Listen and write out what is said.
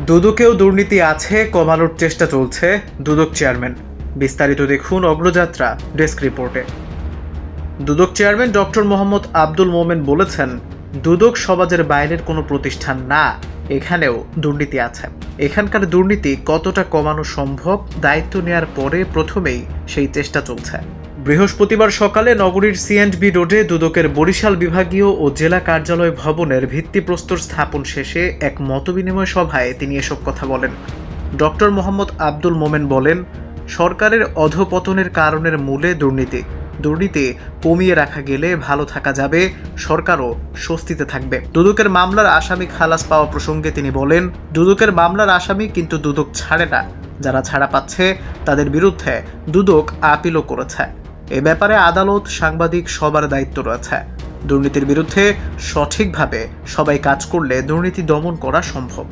দুদকেও দুর্নীতি আছে, কমানোর চেষ্টা চলছে দুদক চেয়ারম্যান। বিস্তারিত দেখুন অগ্রযাত্রা ডেস্ক রিপোর্টে। দুদক চেয়ারম্যান ডক্টর মোহাম্মদ আব্দুল মোমেন বলেছেন, দুদক সমাজের বাইরের কোনো প্রতিষ্ঠান না, এখানেও দুর্নীতি আছে। এখানকার দুর্নীতি কতটা কমানো সম্ভব দায়িত্ব নেয়ার পরে প্রথমেই সেই চেষ্টা চলছে। বৃহস্পতিবার সকালে নগরীর সিএন্ডবি রোডে দুদকের বরিশাল বিভাগীয় ও জেলা কার্যালয় ভবনের ভিত্তিপ্রস্তর স্থাপন শেষে এক মতবিনিময় সভায় তিনি এসব কথা বলেন। ডক্টর মোহাম্মদ আব্দুল মোমেন বলেন, সরকারের অধঃপতনের কারণের মূলে দুর্নীতি। দুর্নীতি কমিয়ে রাখা গেলে ভালো থাকা যাবে, সরকারও স্বস্তিতে থাকবে। দুদকের মামলার আসামি খালাস পাওয়া প্রসঙ্গে তিনি বলেন, দুদকের মামলার আসামি কিন্তু দুদক ছাড়ে না, যারা ছাড়া পাচ্ছে তাদের বিরুদ্ধে দুদক আপিলও করেছে। এ ব্যাপারে আদালত, সাংবাদিক সবার দায়িত্ব রয়েছে। দুর্নীতির বিরুদ্ধে সঠিকভাবে সবাই কাজ করলে দুর্নীতি দমন করা সম্ভব।